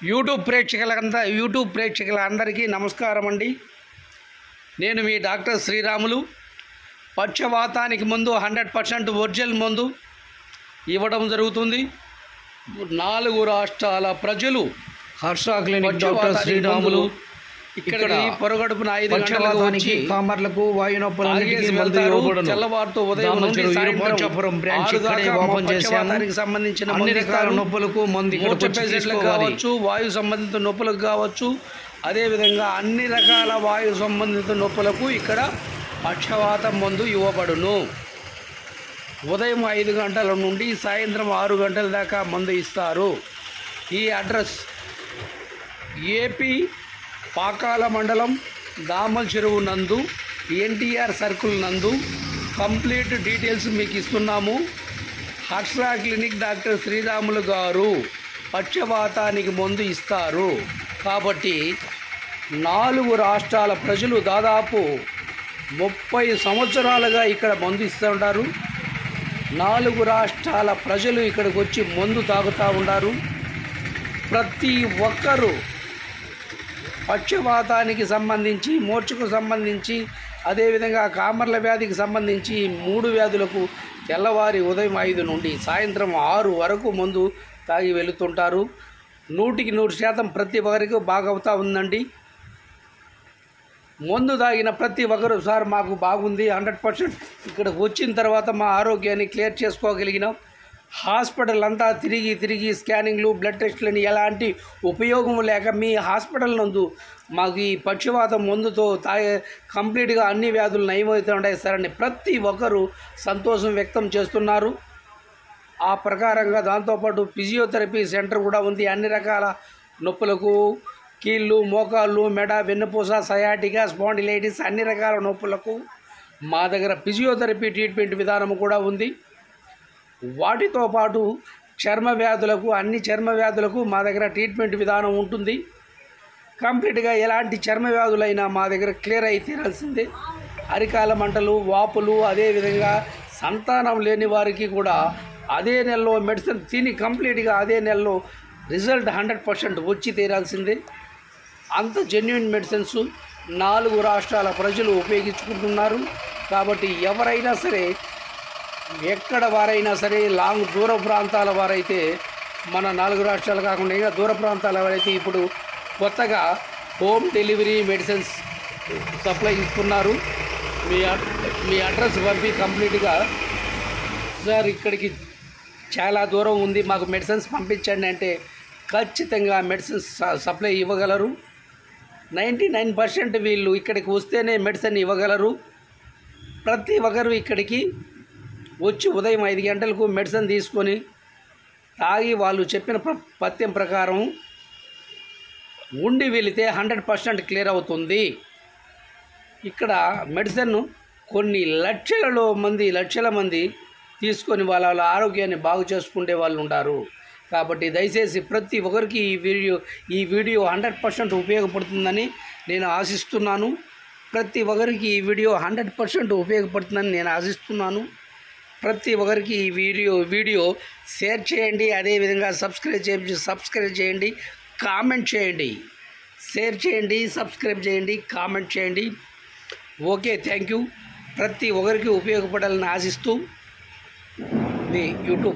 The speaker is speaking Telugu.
యూట్యూబ్ ప్రేక్షకులందరికీ నమస్కారం అండి. నేను మీ డాక్టర్ శ్రీరాములు. పక్షవాతానికి ముందు 100% ఒరిజినల్ మందు ఇవ్వడం జరుగుతుంది. 4 రాష్ట్రాల ప్రజలు హర్ష క్లినిక్ డాక్టర్ శ్రీరాములు ఇక్కడ పొరగడుపున 5 గంటలకు వచ్చి కామర్లకు వాయు నొప్పులకి తెల్లవారుతో ఉదయం నుండి ఇరుపంచపురం బ్రాంచ్ ఇక్కడే ఓపెన్ చేశాము. సంబంధించిన అన్ని రకాల నొప్పులకు మందు ఇక్కడ కావచ్చు, వాయు సంబంధిత నొప్పులకు కావచ్చు, అదేవిధంగా అన్ని రకాల వాయు సంబంధిత నొప్పులకు ఇక్కడ పక్షవాతం మందు ఇవ్వబడును. ఉదయం 5 గంటల నుండి సాయంత్రం 6 గంటల దాకా మందు ఇస్తారు. ఈ అడ్రస్ ఏపీ పాకాల మండలం దామల్ చెరువు నందు, ఎన్టీఆర్ సర్కిల్ నందు. కంప్లీట్ డీటెయిల్స్ మీకు ఇస్తున్నాము. హర్ష క్లినిక్ డాక్టర్ శ్రీరాములు గారు పక్షవాతానికి మందు ఇస్తారు. కాబట్టి 4 రాష్ట్రాల ప్రజలు దాదాపు 30 సంవత్సరాలుగా ఇక్కడ మందు ఇస్తుంటారు. 4 రాష్ట్రాల ప్రజలు ఇక్కడికి వచ్చి మందు తాగుతూ ఉంటారు. ప్రతి ఒక్కరూ పక్షవాతానికి సంబంధించి, మూర్ఛకు సంబంధించి, అదేవిధంగా కామర్ల వ్యాధికి సంబంధించి 3 వ్యాధులకు తెల్లవారి ఉదయం 5 నుండి సాయంత్రం 6 వరకు మందు తాగి వెళుతుంటారు. 100% ప్రతి ఒక్కరికి బాగవుతూ ఉందండి. మందు తాగిన ప్రతి ఒక్కరు సార్ మాకు బాగుంది, 100% ఇక్కడికి వచ్చిన తర్వాత మా ఆరోగ్యాన్ని క్లియర్ చేసుకోగలిగినాం. హాస్పిటల్ అంతా తిరిగి స్కానింగ్లు, బ్లడ్ టెస్టులని ఎలాంటి ఉపయోగం లేక మీ హాస్పిటల్ నందు మాకు ఈ పక్షవాతం మందుతో కంప్లీట్గా అన్ని వ్యాధులు నయమవుతూ ఉంటాయి సార్ అని ప్రతి ఒక్కరూ సంతోషం వ్యక్తం చేస్తున్నారు. ఆ ప్రకారంగా దాంతోపాటు ఫిజియోథెరపీ సెంటర్ కూడా ఉంది. అన్ని రకాల నొప్పులకు, కీళ్ళు, మోకాళ్ళు, మెడ, వెన్నుపూస, సయాటికా, స్పాండిలైటిస్ అన్ని రకాల నొప్పులకు మా దగ్గర ఫిజియోథెరపీ ట్రీట్మెంట్ విధానం కూడా ఉంది. వాటితో పాటు చర్మ వ్యాధులకు, అన్ని చర్మ వ్యాధులకు మా దగ్గర ట్రీట్మెంట్ విధానం ఉంటుంది. కంప్లీట్గా ఎలాంటి చర్మ వ్యాధులైనా మా దగ్గర క్లియర్ అయి తీరాల్సిందే. అరికాల మంటలు, వాపులు, అదేవిధంగా సంతానం లేని వారికి కూడా అదే నెలలో మెడిసిన్ తిని కంప్లీట్గా అదే నెలలో రిజల్ట్ 100% వచ్చి తీరాల్సిందే. అంత జెన్యున్ మెడిసిన్స్ 4 రాష్ట్రాల ప్రజలు ఉపయోగించుకుంటున్నారు. కాబట్టి ఎవరైనా సరే, ఎక్కడ వారైనా సరే, దూర ప్రాంతాల వారైతే, మన 4 రాష్ట్రాలు కాకుండా ఇంకా దూర ప్రాంతాల వారైతే ఇప్పుడు కొత్తగా హోమ్ డెలివరీ మెడిసిన్స్ సప్లై ఇస్తున్నారు. మీ అడ్రస్ పంపి కంప్లీట్గా సార్ ఇక్కడికి చాలా దూరం ఉంది, మాకు మెడిసిన్స్ పంపించండి అంటే ఖచ్చితంగా మెడిసిన్స్ సప్లై ఇవ్వగలరు. 99% వీళ్ళు ఇక్కడికి వస్తేనే మెడిసిన్ ఇవ్వగలరు. ప్రతి ఒక్కరు ఇక్కడికి వచ్చి ఉదయం 5 గంటలకు మెడిసిన్ తీసుకొని తాగి వాళ్ళు చెప్పిన పథ్యం ప్రకారం ఉండి వెళితే 100% క్లియర్ అవుతుంది. ఇక్కడ మెడిసిన్ కొన్ని లక్షల మంది తీసుకొని వాళ్ళ ఆరోగ్యాన్ని బాగు చేసుకునే వాళ్ళు ఉంటారు. కాబట్టి దయచేసి ప్రతి ఒక్కరికి ఈ వీడియో 100% ఉపయోగపడుతుందని నేను ఆశిస్తున్నాను. ప్రతి ఒక్కరికి ఈ వీడియో 100% ఉపయోగపడుతుందని నేను ఆశిస్తున్నాను. ప్రతి ఒక్కరికి ఈ వీడియో షేర్ చేయండి. అదేవిధంగా సబ్స్క్రైబ్ చేయండి, కామెంట్ చేయండి. షేర్ చేయండి, సబ్స్క్రైబ్ చేయండి, కామెంట్ చేయండి. Okay, thank you. ప్రతి ఒక్కరికి ఉపయోగపడాలని ఆశిస్తూ మీ యూట్యూబ్